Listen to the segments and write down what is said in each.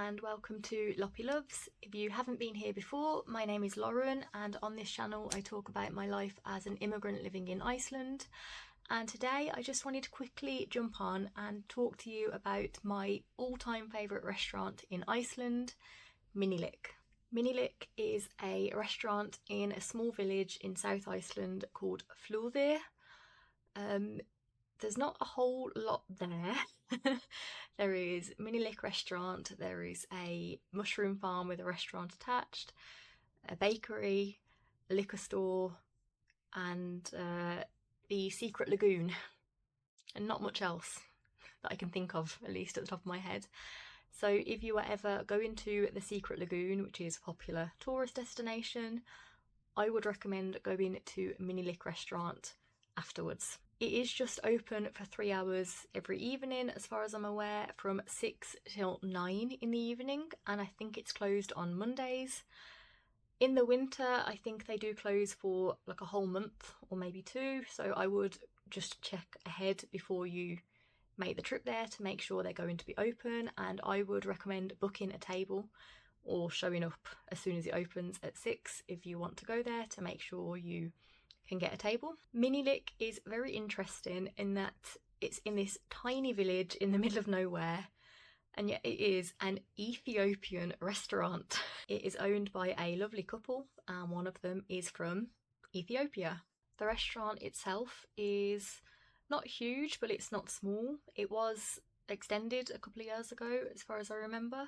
and welcome to Loppy Loves. If you haven't been here before, my name is Lauren and on this channel I talk about my life as an immigrant living in Iceland. And today I just wanted to quickly jump on and talk to you about my all-time favourite restaurant in Iceland, Minilik. Minilik is a restaurant in a small village in South Iceland called Flúðir. There's not a whole lot there. There is Minilik Restaurant, there is a mushroom farm with a restaurant attached, a bakery, a liquor store, and the Secret Lagoon, and not much else that I can think of, at least at the top of my head. So if you were ever going to the Secret Lagoon, which is a popular tourist destination, I would recommend going to Minilik Restaurant afterwards. It is just open for 3 hours every evening, as far as I'm aware, from 6 till 9 in the evening, and I think it's closed on Mondays. In the winter, I think they do close for like a whole month or maybe 2, so I would just check ahead before you make the trip there to make sure they're going to be open, and I would recommend booking a table or showing up as soon as it opens at 6 if you want to go there, to make sure you can get a table. Minilik is very interesting in that it's in this tiny village in the middle of nowhere, and yet it is an Ethiopian restaurant. It is owned by a lovely couple, and one of them is from Ethiopia. The restaurant itself is not huge, but it's not small. It was extended a couple of years ago, as far as I remember,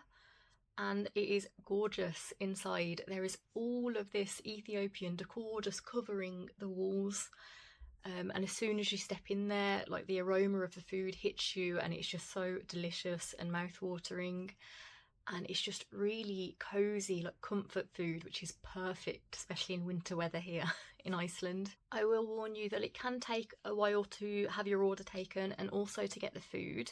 and it is gorgeous inside. There is all of this Ethiopian decor just covering the walls, and as soon as you step in there, like, the aroma of the food hits you, and it's just so delicious and mouth-watering, and it's just really cozy, like comfort food, which is perfect, especially in winter weather here in Iceland. I will warn you that it can take a while to have your order taken and also to get the food.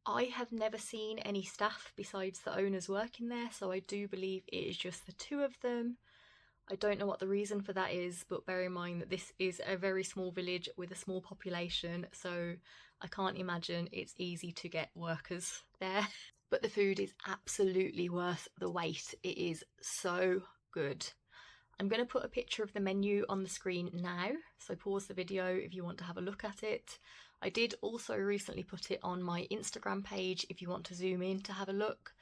I have never seen any staff besides the owners working there, so I do believe it is just the two of them. I don't know what the reason for that is, but bear in mind that this is a very small village with a small population, so I can't imagine it's easy to get workers there. But the food is absolutely worth the wait. It is so good. I'm going to put a picture of the menu on the screen now, so pause the video if you want to have a look at it. I did also recently put it on my Instagram page if you want to zoom in to have a look.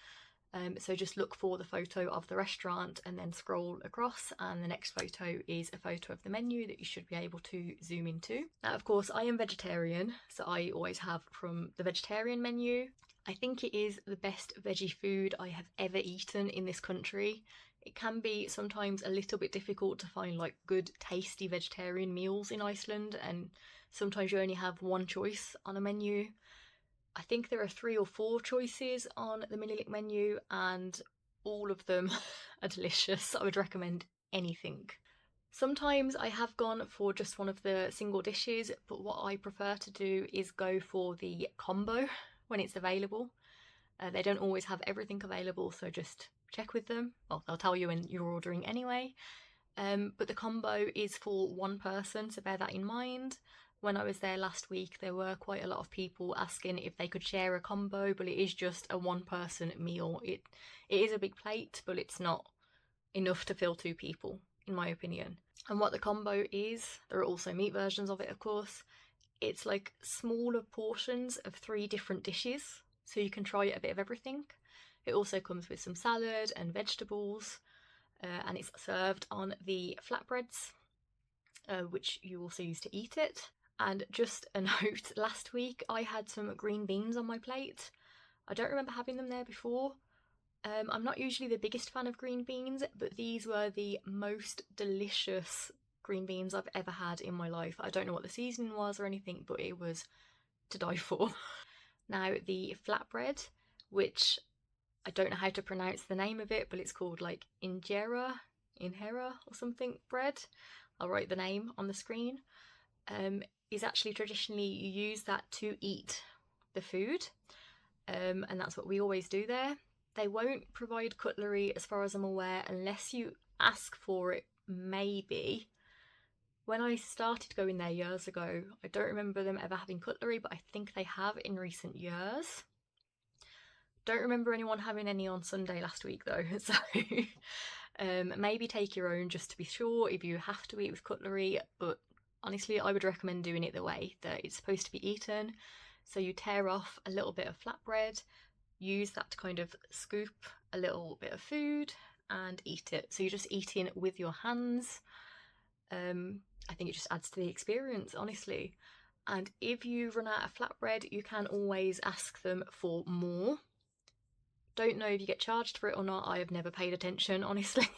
So just look for the photo of the restaurant and then scroll across, and the next photo is a photo of the menu that you should be able to zoom into. Now, of course, I am vegetarian, so I always have from the vegetarian menu. I think it is the best veggie food I have ever eaten in this country. It can be sometimes a little bit difficult to find like good tasty vegetarian meals in Iceland, and sometimes you only have one choice on a menu. I think there are 3 or 4 choices on the Minilik menu, and all of them are delicious. I would recommend anything. Sometimes I have gone for just one of the single dishes, but what I prefer to do is go for the combo when it's available. They don't always have everything available, so just check with them. Well, they'll tell you when you're ordering anyway. But the combo is for one person, so bear that in mind. When I was there last week, there were quite a lot of people asking if they could share a combo, but it is just a one-person meal. It is a big plate, but it's not enough to fill 2 people, in my opinion. And what the combo is, there are also meat versions of it, of course. It's like smaller portions of 3 different dishes, so you can try a bit of everything. It also comes with some salad and vegetables, and it's served on the flatbreads, which you also use to eat it. And just a note, last week I had some green beans on my plate. I don't remember having them there before. I'm not usually the biggest fan of green beans, but these were the most delicious green beans I've ever had in my life. I don't know what the seasoning was or anything, but it was to die for. Now, the flatbread, which I don't know how to pronounce the name of it, but it's called like injera or something bread. I'll write the name on the screen. Is actually traditionally you use that to eat the food, and that's what we always do there. They won't provide cutlery as far as I'm aware unless you ask for it, maybe. When I started going there years ago, I don't remember them ever having cutlery, but I think they have in recent years. Don't remember anyone having any on Sunday last week though, so maybe take your own just to be sure if you have to eat with cutlery, but honestly I would recommend doing it the way that it's supposed to be eaten. So you tear off a little bit of flatbread, use that to kind of scoop a little bit of food and eat it. So you're just eating with your hands. I think it just adds to the experience, honestly. And if you run out of flatbread, you can always ask them for more. Don't know if you get charged for it or not. I have never paid attention, honestly.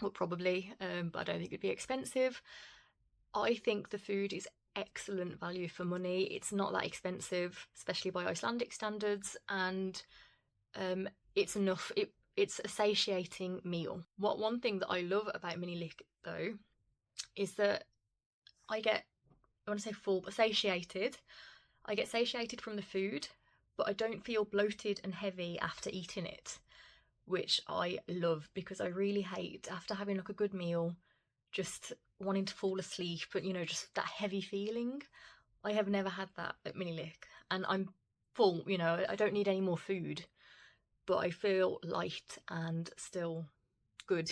Well, probably, but I don't think it'd be expensive. I think the food is excellent value for money. It's not that expensive, especially by Icelandic standards, and it's enough. It's a satiating meal. One thing that I love about Minilik though is that I want to say full, but satiated. I get satiated from the food, but I don't feel bloated and heavy after eating it, which I love because I really hate after having like a good meal just wanting to fall asleep, but you know, just that heavy feeling. I have never had that at Minilik, and I'm full, you know, I don't need any more food, but I feel light and still good.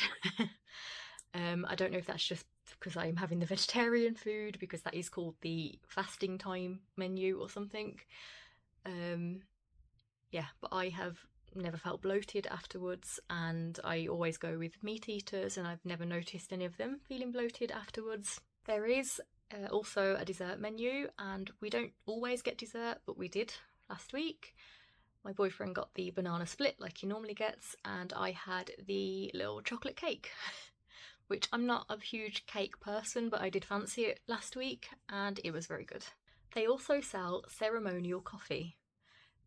I don't know if that's just because I'm having the vegetarian food, because that is called the fasting time menu or something. Yeah, but I have never felt bloated afterwards, and I always go with meat eaters and I've never noticed any of them feeling bloated afterwards. There is also a dessert menu, and we don't always get dessert, but we did last week. My boyfriend got the banana split like he normally gets, and I had the little chocolate cake, which I'm not a huge cake person, but I did fancy it last week and it was very good. They also sell ceremonial coffee.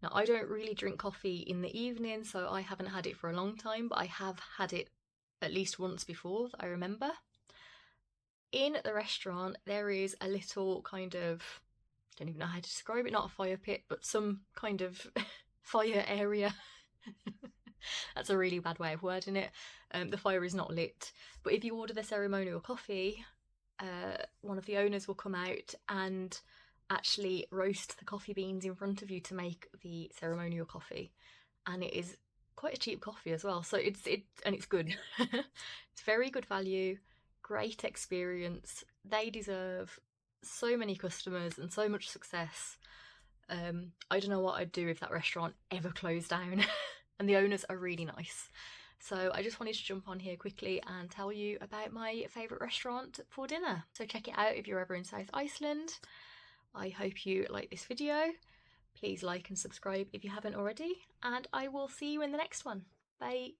Now, I don't really drink coffee in the evening, so I haven't had it for a long time, but I have had it at least once before that I remember. In the restaurant, there is a little kind of, I don't even know how to describe it, not a fire pit, but some kind of fire area. That's a really bad way of wording it. The fire is not lit, but if you order the ceremonial coffee, one of the owners will come out and actually roast the coffee beans in front of you to make the ceremonial coffee, and it is quite a cheap coffee as well, so it's good. It's very good value, great experience. They deserve so many customers and so much success. I don't know what I'd do if that restaurant ever closed down. And the owners are really nice. So I just wanted to jump on here quickly and tell you about my favourite restaurant for dinner. So check it out if you're ever in South Iceland. I hope you like this video. Please like and subscribe if you haven't already, and I will see you in the next one. Bye.